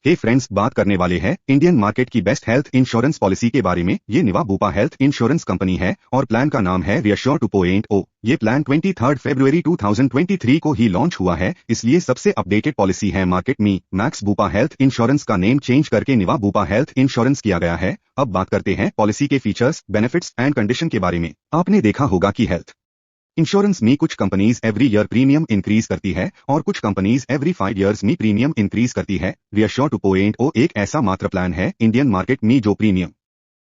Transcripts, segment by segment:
हे friends, बात करने वाले हैं इंडियन मार्केट की बेस्ट हेल्थ इंश्योरेंस पॉलिसी के बारे में। ये निवा बुपा हेल्थ इंश्योरेंस कंपनी है और प्लान का नाम है रियश्योर 2.0। ये प्लान 23 फरवरी 2023 को ही लॉन्च हुआ है, इसलिए सबसे अपडेटेड पॉलिसी है मार्केट में। मैक्स बुपा हेल्थ इंश्योरेंस का नेम चेंज करके निवा बुपा हेल्थ इंश्योरेंस किया गया है। अब बात करते हैं पॉलिसी के फीचर्स, बेनिफिट्स एंड कंडीशन के बारे में। आपने देखा होगा कि हेल्थ इंश्योरेंस में कुछ companies every year premium increase करती है और कुछ कंपनीज एवरी 5 इयर्स में प्रीमियम इंक्रीज करती है। रियश्योर 2.0 एक ऐसा मात्र प्लान है इंडियन मार्केट में जो प्रीमियम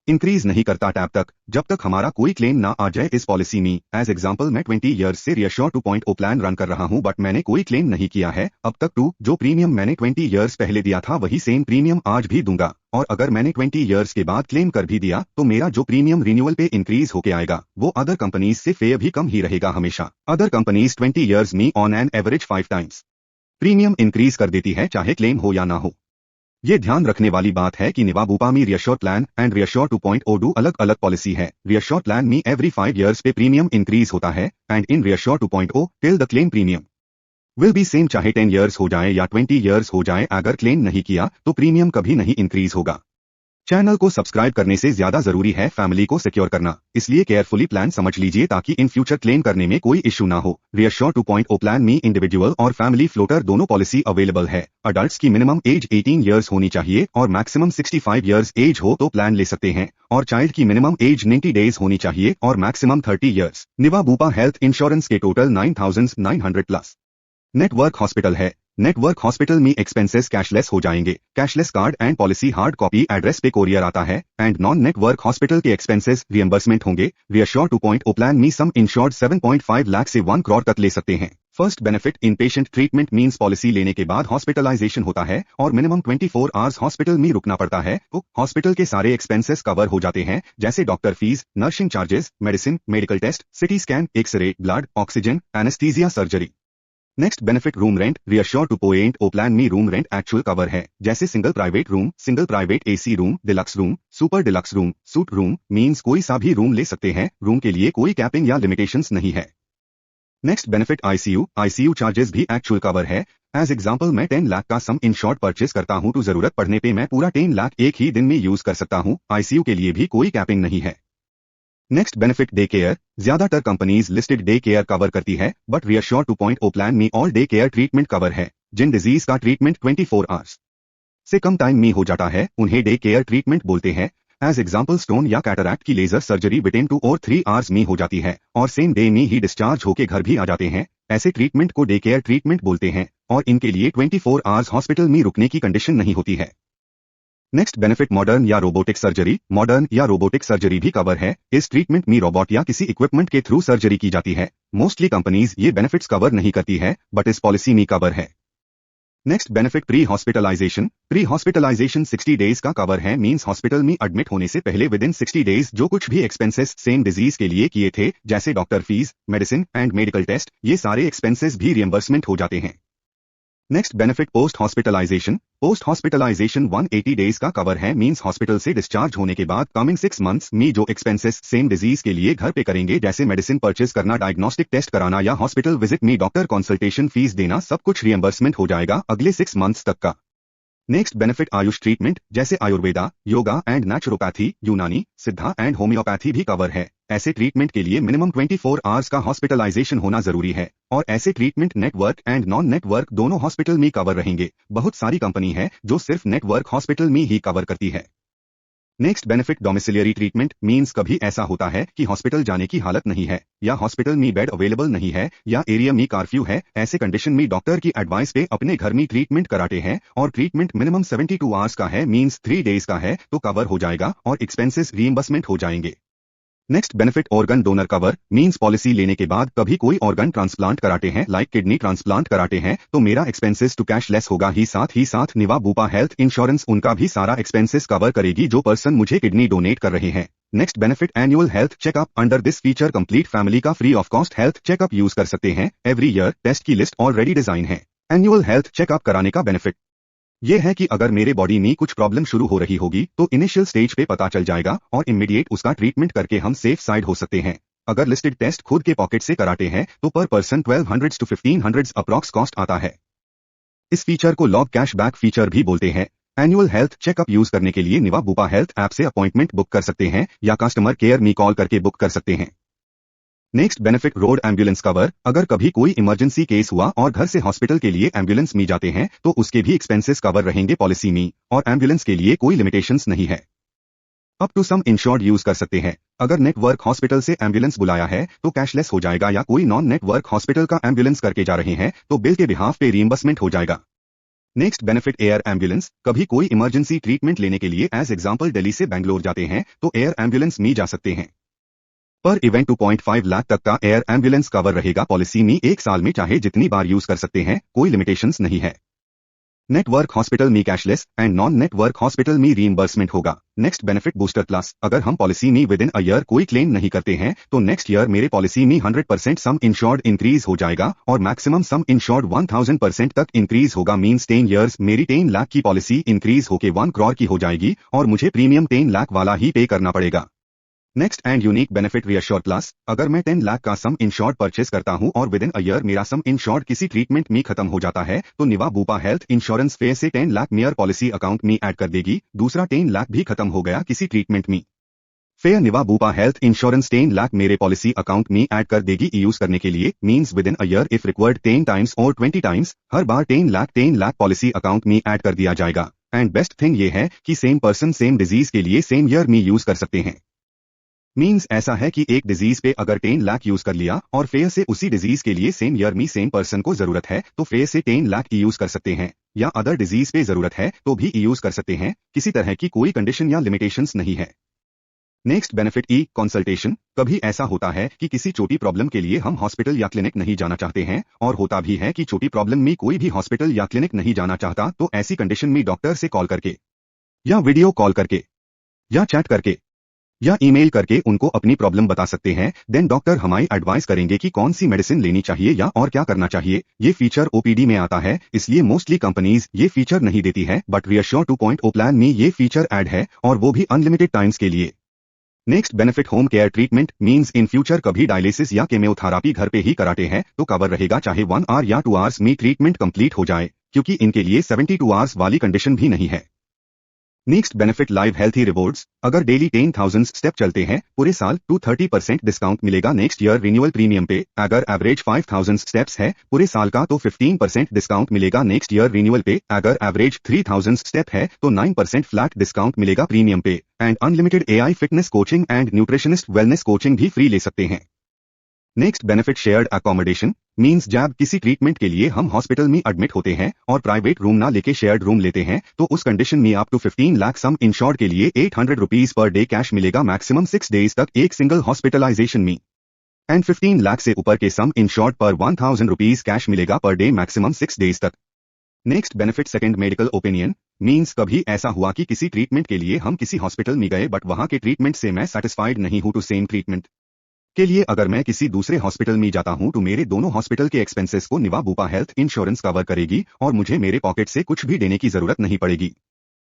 इंक्रीज नहीं करता जब तक हमारा कोई क्लेम ना आ जाए इस पॉलिसी में। एज एग्जांपल, मैं 20 इयर्स से रियश्योर 2.0 प्लान रन कर रहा हूं बट मैंने कोई क्लेम नहीं किया है अब तक। जो प्रीमियम मैंने 20 इयर्स पहले दिया था वही सेम प्रीमियम आज भी दूंगा, और अगर मैंने 20 इयर्स के बाद क्लेम कर भी दिया तो मेरा जो प्रीमियम रिन्यूअल पे इंक्रीज होके आएगा वो अदर कंपनीज से फेयर भी कम ही रहेगा हमेशा। अदर कंपनीज 20 इयर्स में on an average 5 times premium increase कर देती है चाहे क्लेम हो या ना हो। ये ध्यान रखने वाली बात है कि निवा बुपा में रियश्योर प्लान एंड रियश्योर 2.0 अलग अलग पॉलिसी है। रियश्योर प्लान में एवरी 5 इयर्स पे प्रीमियम इंक्रीज होता है and in reassure 2.0 till the claim premium will be same, चाहे 10 इयर्स हो जाए या 20 इयर्स हो जाए। अगर क्लेम नहीं किया तो प्रीमियम कभी नहीं इंक्रीज होगा। चैनल को सब्सक्राइब करने से ज्यादा जरूरी है फैमिली को सिक्योर करना, इसलिए केयरफुली प्लान समझ लीजिए ताकि इन फ्यूचर क्लेम करने में कोई इशू ना हो। रियश्योर 2.0 प्लान में इंडिविजुअल और फैमिली फ्लोटर दोनों पॉलिसी अवेलेबल है। अडल्ट्स की मिनिमम एज 18 इयर्स होनी चाहिए और मैक्सिमम 65 इयर्स एज हो तो प्लान ले सकते हैं, और चाइल्ड की मिनिमम एज 90 डेज होनी चाहिए और मैक्सिमम 30 इयर्स। निवा बुपा हेल्थ इंश्योरेंस के टोटल 9,900 प्लस नेटवर्क हॉस्पिटल है। नेटवर्क हॉस्पिटल में एक्सपेंसेस कैशलेस हो जाएंगे। Cashless card and policy hard copy address पे कोरियर आता है एंड नॉन नेटवर्क हॉस्पिटल के एक्सपेंसेस रियम्बर्समेंट होंगे। रियश्योर 2.0 प्लान में सम इंश्योर्ड 7.5 लाख से 1 करोड़ तक ले सकते हैं। फर्स्ट बेनिफिट, इन पेशेंट ट्रीटमेंट मींस पॉलिसी लेने के बाद हॉस्पिटलाइजेशन होता है और मिनिमम 24 आवर्स हॉस्पिटल में रुकना पड़ता है तो हॉस्पिटल के सारे एक्सपेंसेस कवर हो जाते हैं, जैसे doctor fees, nursing charges, medicine, medical test, CT scan, x ray, blood, oxygen, anaesthesia, surgery. Next benefit, room rent. Reassure 2.0 plan में रूम रेंट एक्चुअल कवर है, जैसे single private room, single private AC room, deluxe room, super deluxe room, suite room means कोई सा भी room ले सकते हैं। Room के लिए कोई कैपिंग या लिमिटेशंस नहीं है। नेक्स्ट बेनिफिट, आईसीयू चार्जेस भी एक्चुअल कवर है। एज एग्जांपल, मैं 10 लाख का सम इंश्योर्ड परचेस करता हूं तो जरूरत पड़ने पे मैं पूरा 10 लाख एक ही दिन में यूज कर सकता हूं। आईसीयू के लिए भी कोई कैपिंग नहीं है। Next benefit, day care. ज्यादातर companies listed day care cover करती है बट रियश्योर 2.0 प्लान में all day care treatment cover है। जिन डिजीज का ट्रीटमेंट 24 आवर्स से कम टाइम में हो जाता है उन्हें डे केयर ट्रीटमेंट बोलते हैं। एज एग्जांपल, स्टोन या कैटरैक्ट की लेजर सर्जरी विदिन 2 और 3 आवर्स में हो जाती है और सेम डे में ही डिस्चार्ज होके घर भी आ जाते हैं। ऐसे ट्रीटमेंट को डे केयर ट्रीटमेंट बोलते हैं और इनके लिए 24 आवर्स हॉस्पिटल में रुकने की कंडीशन नहीं होती है। नेक्स्ट बेनिफिट, मॉडर्न या रोबोटिक सर्जरी। मॉडर्न या रोबोटिक सर्जरी भी कवर है। इस ट्रीटमेंट में रोबोट या किसी इक्विपमेंट के थ्रू सर्जरी की जाती है। मोस्टली कंपनीज ये बेनिफिट्स कवर नहीं करती है बट इस पॉलिसी में कवर है। Next benefit, pre hospitalisation. Pre hospitalisation 60 days का कवर है, मींस हॉस्पिटल में एडमिट होने से पहले विदिन 60 डेज जो कुछ भी एक्सपेंसेस सेम डिजीज के लिए किए थे, जैसे doctor fees, medicine and medical test, ये सारे एक्सपेंसेस भी रियम्बर्समेंट हो जाते हैं। Next benefit, post hospitalisation. Post hospitalisation 180 days का कवर है, मींस हॉस्पिटल से डिस्चार्ज होने के बाद कमिंग 6 मंथ्स में जो एक्सपेंसेस सेम डिजीज के लिए घर पे करेंगे, जैसे मेडिसिन परचेज करना, डायग्नोस्टिक टेस्ट कराना या हॉस्पिटल विजिट में डॉक्टर कंसल्टेशन फीस देना, सब कुछ रियम्बर्समेंट हो जाएगा अगले 6 मंथ्स तक का। नेक्स्ट बेनिफिट, आयुष ट्रीटमेंट, जैसे आयुर्वेदा, योगा एंड नेचुरोपैथी, यूनानी, सिद्धा एंड होम्योपैथी भी कवर है। ऐसे ट्रीटमेंट के लिए मिनिमम 24 आवर्स का हॉस्पिटलाइजेशन होना जरूरी है और ऐसे treatment network and non network दोनों हॉस्पिटल में कवर रहेंगे। बहुत सारी कंपनी है जो सिर्फ नेटवर्क हॉस्पिटल में ही कवर करती है। Next benefit, domiciliary treatment. Means कभी ऐसा होता है कि हॉस्पिटल जाने की हालत नहीं है या हॉस्पिटल में बेड अवेलेबल नहीं है या एरिया में कर्फ्यू है, ऐसे कंडीशन में डॉक्टर की एडवाइस पे अपने घर में ट्रीटमेंट कराते हैं और ट्रीटमेंट मिनिमम 72 आवर्स का है, मींस 3 डेज का है तो कवर हो जाएगा और एक्सपेंसेस रीइंबर्समेंट हो जाएंगे। Next benefit, organ donor cover. Means policy लेने के बाद कभी कोई ऑर्गन ट्रांसप्लांट कराते हैं, लाइक किडनी ट्रांसप्लांट कराते हैं, तो मेरा एक्सपेंसेस टू कैशलेस होगा ही साथ निवा बुपा हेल्थ इंश्योरेंस उनका भी सारा एक्सपेंसेस कवर करेगी जो पर्सन मुझे किडनी डोनेट कर रहे हैं। Next benefit, annual health checkup. Under this feature complete family का free of cost health checkup use कर सकते हैं। एवरी ईयर टेस्ट की लिस्ट ऑलरेडी डिजाइन है। एनुअल हेल्थ चेकअप कराने का बेनिफिट ये है कि अगर मेरे बॉडी में कुछ प्रॉब्लम शुरू हो रही होगी तो इनिशियल स्टेज पे पता चल जाएगा और इमीडिएट उसका ट्रीटमेंट करके हम सेफ साइड हो सकते हैं। अगर लिस्टेड टेस्ट खुद के पॉकेट से कराते हैं तो पर पर्सन 1200 to 1500 अप्रॉक्स कॉस्ट आता है। इस फीचर को लॉग कैशबैक फीचर भी बोलते हैं। एनुअल हेल्थ चेकअप यूज करने के लिए निवा बुपा हेल्थ ऐप से अपॉइंटमेंट बुक कर सकते हैं या कस्टमर केयर में कॉल करके बुक कर सकते हैं। Next benefit road ambulance cover. अगर कभी कोई इमरजेंसी केस हुआ और घर से हॉस्पिटल के लिए एम्बुलेंस में जाते हैं तो उसके भी एक्सपेंसेस कवर रहेंगे पॉलिसी में, और एम्बुलेंस के लिए कोई लिमिटेशंस नहीं है। Up to sum insured use कर सकते हैं। अगर नेटवर्क हॉस्पिटल से एम्बुलेंस बुलाया है तो कैशलेस हो जाएगा, या कोई नॉन नेटवर्क हॉस्पिटल का एम्बुलेंस करके जा रहे हैं तो बिल के बिहाफ पे रीइंबर्समेंट हो जाएगा। Next benefit air ambulance. कभी कोई इमरजेंसी ट्रीटमेंट लेने के लिए एज एग्जांपल दिल्ली से बेंगलोर जाते हैं तो एयर एम्बुलेंस में जा सकते हैं। पर इवेंट 2.5 लाख तक का एयर एम्बुलेंस कवर रहेगा पॉलिसी में, एक साल में चाहे जितनी बार यूज कर सकते हैं, कोई लिमिटेशंस नहीं है। नेटवर्क हॉस्पिटल में cashless and non network hospital में रीइंबर्समेंट होगा। Next benefit booster plus. अगर हम पॉलिसी में विद इन अ ईयर कोई क्लेम नहीं करते हैं तो नेक्स्ट ईयर मेरे पॉलिसी में 100% सम इंश्योर्ड इंक्रीज हो जाएगा और मैक्सिमम सम इंश्योर्ड 1000% तक इंक्रीज होगा। मींस 10 इयर्स मेरी 10 लाख की पॉलिसी इंक्रीज होके 1 करोड़ की हो जाएगी और मुझे प्रीमियम 10 लाख वाला ही पे करना पड़ेगा। Next and unique benefit reassure plus. अगर मैं 10 लाख का सम इंश्योर्ड परचेस करता हूं और विद इन अ ईयर मेरा सम इंश्योर्ड किसी ट्रीटमेंट में खत्म हो जाता है तो निवा बुपा हेल्थ इंश्योरेंस फेयर से 10 लाख मेयर पॉलिसी अकाउंट में ऐड कर देगी। दूसरा 10 लाख भी खत्म हो गया किसी ट्रीटमेंट में, फेयर निवा बुपा हेल्थ इंश्योरेंस 10 लाख मेरे पॉलिसी अकाउंट में ऐड कर देगी यूज करने के लिए। Means with in a year if required 10 times और 20 टाइम्स, हर बार 10 लाख पॉलिसी अकाउंट में ऐड कर दिया जाएगा। एंड बेस्ट थिंग ये है कि सेम पर्सन सेम डिजीज के लिए सेम ईयर में यूज कर सकते हैं। मींस ऐसा है कि एक डिजीज पे अगर 10 लाख यूज कर लिया और फेयर से उसी डिजीज के लिए सेम ईयर में सेम पर्सन को जरूरत है तो फेयर से 10 लाख यूज कर सकते हैं, या अदर डिजीज पे जरूरत है तो भी यूज कर सकते हैं। किसी तरह की कोई कंडीशन या लिमिटेशंस नहीं है। Next benefit e consultation. कभी ऐसा होता है कि किसी छोटी प्रॉब्लम के लिए हम हॉस्पिटल या क्लिनिक नहीं जाना चाहते हैं, और होता भी है कि छोटी प्रॉब्लम में कोई भी हॉस्पिटल या क्लिनिक नहीं जाना चाहता, तो ऐसी कंडीशन में डॉक्टर से कॉल करके या वीडियो कॉल करके या चैट करके या ईमेल करके उनको अपनी प्रॉब्लम बता सकते हैं। देन डॉक्टर हमारी एडवाइस करेंगे कि कौन सी मेडिसिन लेनी चाहिए या और क्या करना चाहिए। ये फीचर ओपीडी में आता है, इसलिए मोस्टली कंपनीज ये फीचर नहीं देती है, बट रियश्योर 2.0 प्लान में ये फीचर ऐड है और वो भी अनलिमिटेड टाइम्स के लिए। Next benefit home care treatment. Means in future कभी डायलिसिस या केमोथेरापी घर पे ही कराते हैं तो कवर रहेगा, चाहे 1 आवर या 2 आवर्स में ट्रीटमेंट कंप्लीट हो जाए, क्योंकि इनके लिए 72 आवर्स वाली कंडीशन भी नहीं है। Next benefit live healthy rewards. अगर डेली 10,000 स्टेप चलते हैं पूरे साल तो 30% डिस्काउंट मिलेगा नेक्स्ट ईयर रिन्यूअल प्रीमियम पे। अगर एवरेज 5,000 स्टेप्स है पूरे साल का तो 15% डिस्काउंट मिलेगा नेक्स्ट ईयर रिन्यूअल पे। अगर एवरेज 3,000 स्टेप है तो 9% फ्लैट डिस्काउंट मिलेगा प्रीमियम पे। And unlimited AI fitness coaching and nutritionist wellness coaching भी फ्री ले सकते हैं। Next benefit shared accommodation. Means जब किसी ट्रीटमेंट के लिए हम हॉस्पिटल में एडमिट होते हैं और प्राइवेट रूम ना लेके शेयर्ड रूम लेते हैं तो उस कंडीशन में up to 15 lakh sum insured के लिए 800 रुपीज पर डे कैश मिलेगा मैक्सिमम 6 डेज तक एक सिंगल हॉस्पिटलाइजेशन में। एंड 15 लाख से ऊपर के सम इंश्योर्ड पर 1000 रुपीज कैश मिलेगा पर डे मैक्सिमम 6 डेज तक। Next benefit second medical opinion. Means कभी ऐसा हुआ कि किसी ट्रीटमेंट के लिए हम किसी हॉस्पिटल में गए बट वहां के ट्रीटमेंट से मैं सेटिस्फाइड नहीं हूं, टू सेम ट्रीटमेंट के लिए अगर मैं किसी दूसरे हॉस्पिटल में जाता हूं तो मेरे दोनों हॉस्पिटल के एक्सपेंसेस को निवा बुपा हेल्थ इंश्योरेंस कवर करेगी और मुझे मेरे पॉकेट से कुछ भी देने की जरूरत नहीं पड़ेगी।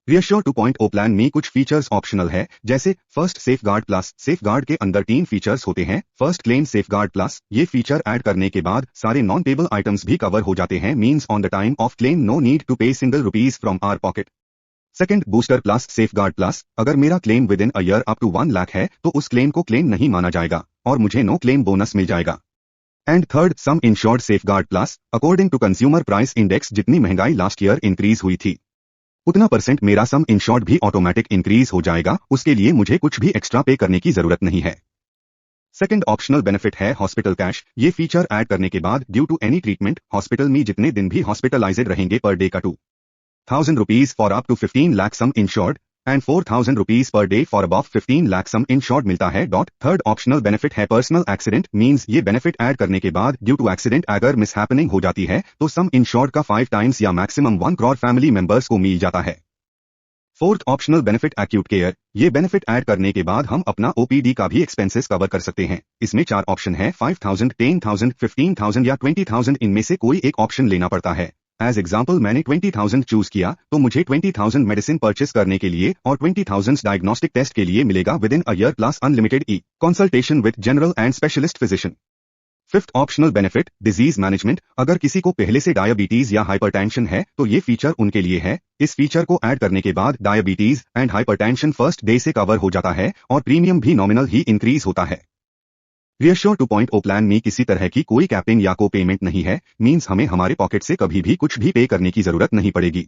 रियश्योर 2.0 प्लान में कुछ फीचर्स ऑप्शनल है, जैसे फर्स्ट सेफगार्ड प्लस। सेफगार्ड के अंदर 3 फीचर्स होते हैं। फर्स्ट क्लेम सेफगार्ड प्लस, ये फीचर ऐड करने के बाद सारे नॉन पेबल आइटम्स भी कवर हो जाते हैं। Means on the time of claim no need to pay single rupees from our pocket. Second booster plus safeguard plus. अगर मेरा claim within a year up to 1 lakh है तो उस claim को क्लेम नहीं माना जाएगा और मुझे नो क्लेम बोनस मिल जाएगा। And third sum insured safeguard plus. According to consumer price index, जितनी महंगाई लास्ट ईयर इंक्रीज हुई थी उतना % मेरा सम इंश्योर्ड भी ऑटोमेटिक इंक्रीज हो जाएगा, उसके लिए मुझे कुछ भी एक्स्ट्रा पे करने की जरूरत नहीं है। सेकंड ऑप्शनल बेनिफिट है हॉस्पिटल कैश। ये फीचर ऐड करने के बाद due to any treatment hospital में जितने दिन भी हॉस्पिटलाइज्ड रहेंगे पर डे का 2,000 rupees for up to 15 lakh sum insured and 4,000 rupees per day for above 15 lakh sum insured मिलता है। थर्ड ऑप्शनल बेनिफिट है पर्सनल एक्सीडेंट। मींस ये बेनिफिट ऐड करने के बाद ड्यू टू एक्सीडेंट अगर मिसहैपनिंग हो जाती है तो सम इंश्योर्ड का 5 टाइम्स या मैक्सिमम 1 करोड़ फैमिली मेंबर्स को मिल जाता है। Fourth optional benefit acute care. ये बेनिफिट ऐड करने के बाद हम अपना ओपीडी का भी एक्सपेंसेस कवर कर सकते हैं। इसमें 4 ऑप्शन है, 5,000, 10,000, 15,000 या 20,000। इनमें से कोई एक ऑप्शन लेना पड़ता है। एज एग्जाम्पल मैंने 20,000 चूज किया तो मुझे 20,000 मेडिसिन परचेस करने के लिए और 20,000 डायग्नोस्टिक टेस्ट के लिए मिलेगा with in a year plus unlimited e consultation with general and specialist physician. Fifth optional benefit disease management. अगर किसी को पहले से डायबिटीज या हाइपरटेंशन है तो ये फीचर उनके लिए है। इस फीचर को ऐड करने के बाद diabetes and hypertension first day से कवर हो जाता है और प्रीमियम भी नॉमिनल ही इंक्रीज होता है। रियश्योर 2.0 प्लान में किसी तरह की कोई कैपिंग या को पेमेंट नहीं है, मींस हमें हमारे पॉकेट से कभी भी कुछ भी पे करने की जरूरत नहीं पड़ेगी।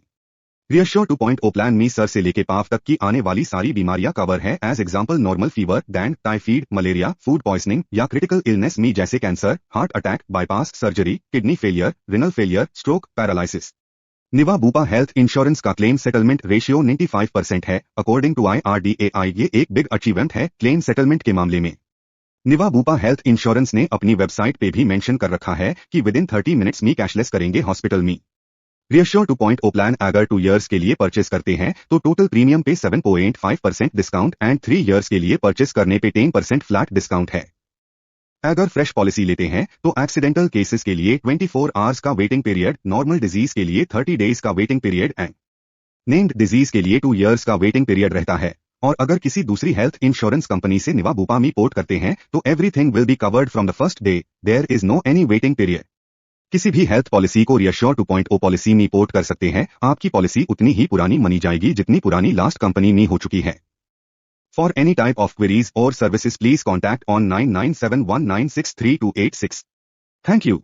रियश्योर 2.0 प्लान में सर से लेके पांव तक की आने वाली सारी बीमारियां कवर है। As example normal fever, dengue, typhoid, malaria, food poisoning या क्रिटिकल इलनेस में जैसे cancer, heart attack, bypass surgery, kidney failure, renal failure, stroke, paralysis. Niva Bupa health insurance का क्लेम सेटलमेंट रेशियो 95% है। अकॉर्डिंग टू IRDAI ये एक big achievement है claim settlement के मामले में। निवा बुपा हेल्थ इंश्योरेंस ने अपनी वेबसाइट पे भी मेंशन कर रखा है कि विद इन 30 मिनट्स में कैशलेस करेंगे हॉस्पिटल में। रियश्योर 2.0 प्लान अगर 2 इयर्स के लिए परचेस करते हैं तो टोटल प्रीमियम पे 7.5% डिस्काउंट एंड 3 इयर्स के लिए परचेस करने पे 10% फ्लैट डिस्काउंट है। अगर फ्रेश पॉलिसी लेते हैं तो एक्सीडेंटल केसेस के लिए 24 आवर्स का वेटिंग पीरियड, नॉर्मल डिजीज के लिए 30 डेज का waiting period and named disease के लिए 2 इयर्स का वेटिंग पीरियड रहता है। और अगर किसी दूसरी हेल्थ इंश्योरेंस कंपनी से निवा बुपा में पोर्ट करते हैं तो everything will be covered from the first day, there is no any waiting period. किसी भी हेल्थ पॉलिसी को रियश्योर 2.0 पॉलिसी में पोर्ट कर सकते हैं। आपकी पॉलिसी उतनी ही पुरानी मानी जाएगी जितनी पुरानी लास्ट कंपनी में हो चुकी है। For any type of queries और services please contact on 9971963286। Thank you.